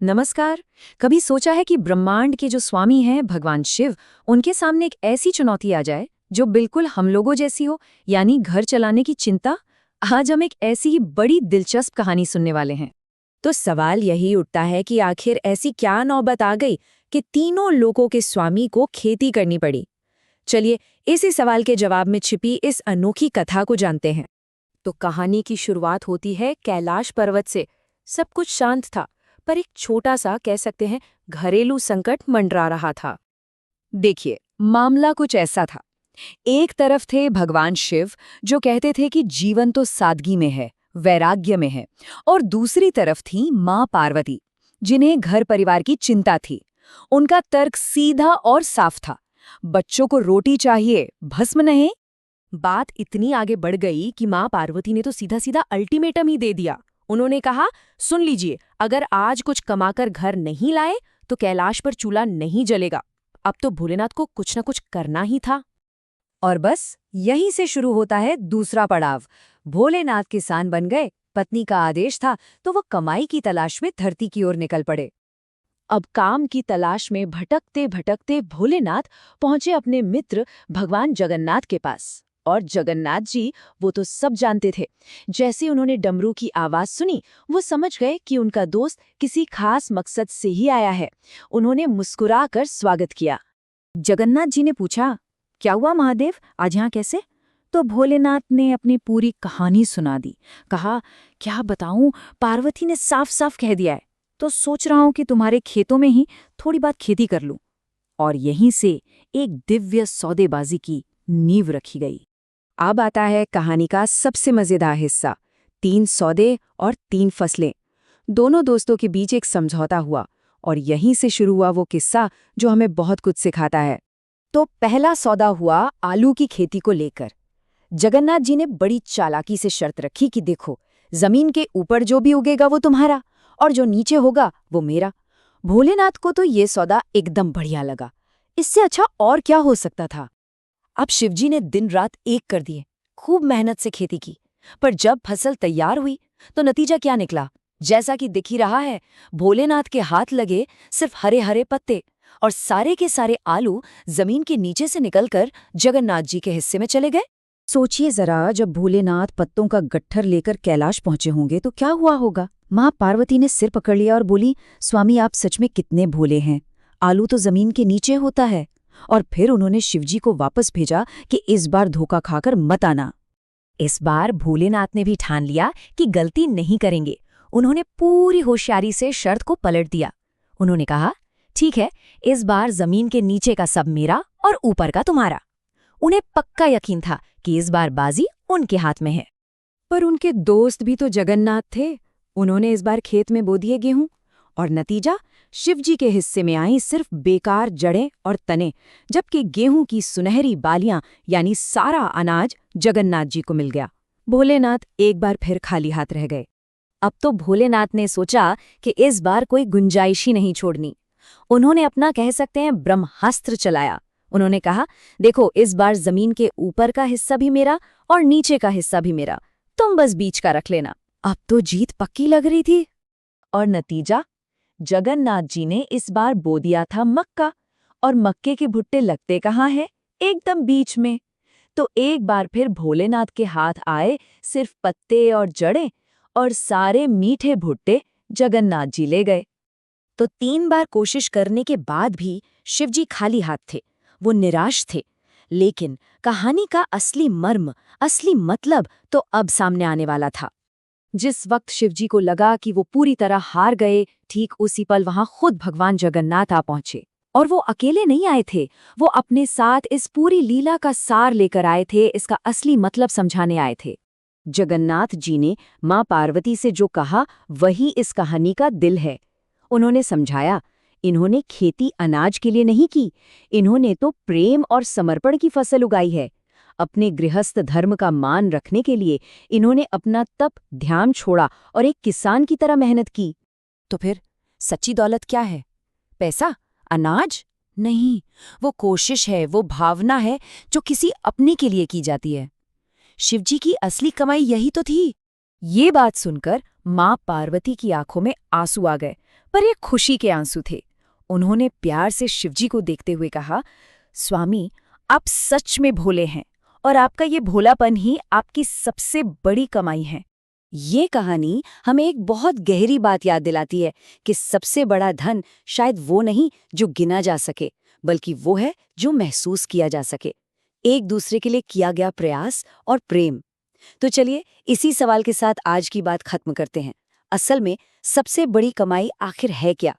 नमस्कार। कभी सोचा है कि ब्रह्मांड के जो स्वामी हैं भगवान शिव, उनके सामने एक ऐसी चुनौती आ जाए जो बिल्कुल हम लोगों जैसी हो, यानी घर चलाने की चिंता। आज हम एक ऐसी ही बड़ी दिलचस्प कहानी सुनने वाले हैं। तो सवाल यही उठता है कि आखिर ऐसी क्या नौबत आ गई कि तीनों लोगों के स्वामी को खेती करनी पड़ी। चलिए इसी सवाल के जवाब में छिपी इस अनोखी कथा को जानते हैं। तो कहानी की शुरुआत होती है कैलाश पर्वत से। सब कुछ शांत था, पर एक छोटा सा कह सकते हैं घरेलू संकट मंडरा रहा था। देखिए, मामला कुछ ऐसा था। एक तरफ थे भगवान शिव, जो कहते थे कि जीवन तो सादगी में है, वैराग्य में है, और दूसरी तरफ थी माँ पार्वती, जिन्हें घर परिवार की चिंता थी। उनका तर्क सीधा और साफ था, बच्चों को रोटी चाहिए, भस्म नहीं। बात इतनी आगे बढ़ गई कि माँ पार्वती ने तो सीधा सीधा अल्टीमेटम ही दे दिया। उन्होंने कहा, सुन लीजिए, अगर आज कुछ कमाकर घर नहीं लाए तो कैलाश पर चूल्हा नहीं जलेगा। अब तो भोलेनाथ को कुछ न कुछ करना ही था। और बस यहीं से शुरू होता है दूसरा पड़ाव। भोलेनाथ किसान बन गए, पत्नी का आदेश था तो वो कमाई की तलाश में धरती की ओर निकल पड़े। अब काम की तलाश में भटकते भटकते भोलेनाथ पहुंचे अपने मित्र भगवान जगन्नाथ के पास। और जगन्नाथ जी वो तो सब जानते थे। जैसे उन्होंने डमरू की आवाज सुनी, वो समझ गए कि उनका दोस्त किसी खास मकसद से ही आया है। उन्होंने मुस्कुराकर स्वागत किया। जगन्नाथ जी ने पूछा, क्या हुआ महादेव, आज यहाँ कैसे? तो भोलेनाथ ने अपनी पूरी कहानी सुना दी। कहा, क्या बताऊं, पार्वती ने साफ साफ कह दिया है, तो सोच रहा हूं कि तुम्हारे खेतों में ही थोड़ी बात खेती कर लूं। और यहीं से एक दिव्य सौदेबाजी की नींव रखी गई। अब आता है कहानी का सबसे मजेदार हिस्सा। 3 सौदे और 3 फसलें। दोनों दोस्तों के बीच एक समझौता हुआ, और यहीं से शुरू हुआ वो किस्सा जो हमें बहुत कुछ सिखाता है। तो पहला सौदा हुआ आलू की खेती को लेकर। जगन्नाथ जी ने बड़ी चालाकी से शर्त रखी कि देखो, जमीन के ऊपर जो भी उगेगा वो तुम्हारा, और जो नीचे होगा वो मेरा। भोलेनाथ को तो ये सौदा एकदम बढ़िया लगा। इससे अच्छा और क्या हो सकता था। अब शिवजी ने दिन रात एक कर दिए, खूब मेहनत से खेती की। पर जब फसल तैयार हुई तो नतीजा क्या निकला, जैसा कि दिख ही रहा है। भोलेनाथ के हाथ लगे सिर्फ हरे हरे पत्ते, और सारे के सारे आलू जमीन के नीचे से निकलकर जगन्नाथ जी के हिस्से में चले गए। सोचिए जरा, जब भोलेनाथ पत्तों का गट्ठर लेकर कैलाश पहुंचे होंगे तो क्या हुआ होगा। माँ पार्वती ने सिर पकड़ लिया और बोली, स्वामी आप सच में कितने भोले हैं, आलू तो जमीन के नीचे होता है। और फिर उन्होंने शिवजी को वापस भेजा कि इस बार धोखा खाकर मत आना। इस बार भोलेनाथ ने भी ठान लिया कि गलती नहीं करेंगे। उन्होंने पूरी होशियारी से शर्त को पलट दिया। उन्होंने कहा, ठीक है, इस बार जमीन के नीचे का सब मेरा और ऊपर का तुम्हारा। उन्हें पक्का यकीन था कि इस बार बाजी उनके हाथ में है। पर उनके दोस्त भी तो जगन्नाथ थे। उन्होंने इस बार खेत में बो दिए गेहूं, और नतीजा शिवजी के हिस्से में आई सिर्फ बेकार जड़ें और तने, जबकि गेहूं की सुनहरी बालियां यानी सारा अनाज जगन्नाथ जी को मिल गया। भोलेनाथ एक बार फिर खाली हाथ रह गए। अब तो भोलेनाथ ने सोचा कि इस बार कोई गुंजाइश ही नहीं छोड़नी। उन्होंने अपना कह सकते हैं ब्रह्मास्त्र चलाया। उन्होंने कहा, देखो, इस बार जमीन के ऊपर का हिस्सा भी मेरा और नीचे का हिस्सा भी मेरा, तुम बस बीच का रख लेना। अब तो जीत पक्की लग रही थी। और नतीजा, जगन्नाथ जी ने इस बार बो दिया था मक्का, और मक्के के भुट्टे लगते कहाँ हैं, एकदम बीच में। तो एक बार फिर भोलेनाथ के हाथ आए सिर्फ पत्ते और जड़ें, और सारे मीठे भुट्टे जगन्नाथ जी ले गए। तो 3 बार कोशिश करने के बाद भी शिवजी खाली हाथ थे। वो निराश थे। लेकिन कहानी का असली मर्म, असली मतलब तो अब सामने आने वाला था। जिस वक्त शिवजी को लगा कि वो पूरी तरह हार गए, ठीक उसी पल वहां खुद भगवान जगन्नाथ आ पहुंचे। और वो अकेले नहीं आए थे, वो अपने साथ इस पूरी लीला का सार लेकर आए थे, इसका असली मतलब समझाने आए थे। जगन्नाथ जी ने माँ पार्वती से जो कहा वही इस कहानी का दिल है। उन्होंने समझाया, इन्होंने खेती अनाज के लिए नहीं की, इन्होंने तो प्रेम और समर्पण की फसल उगाई है। अपने गृहस्थ धर्म का मान रखने के लिए इन्होंने अपना तप ध्यान छोड़ा और एक किसान की तरह मेहनत की। तो फिर सच्ची दौलत क्या है? पैसा? अनाज? नहीं, वो कोशिश है, वो भावना है जो किसी अपने के लिए की जाती है। शिवजी की असली कमाई यही तो थी। ये बात सुनकर माँ पार्वती की आंखों में आंसू आ गए। पर ये खुशी के आंसू थे। उन्होंने प्यार से शिवजी को देखते हुए कहा, स्वामी, आप सच में भोले हैं और आपका ये भोलापन ही आपकी सबसे बड़ी कमाई है। ये कहानी हमें एक बहुत गहरी बात याद दिलाती है कि सबसे बड़ा धन शायद वो नहीं जो गिना जा सके, बल्कि वो है जो महसूस किया जा सके, एक दूसरे के लिए किया गया प्रयास और प्रेम। तो चलिए इसी सवाल के साथ आज की बात खत्म करते हैं। असल में सबसे बड़ी कमाई आखिर है क्या?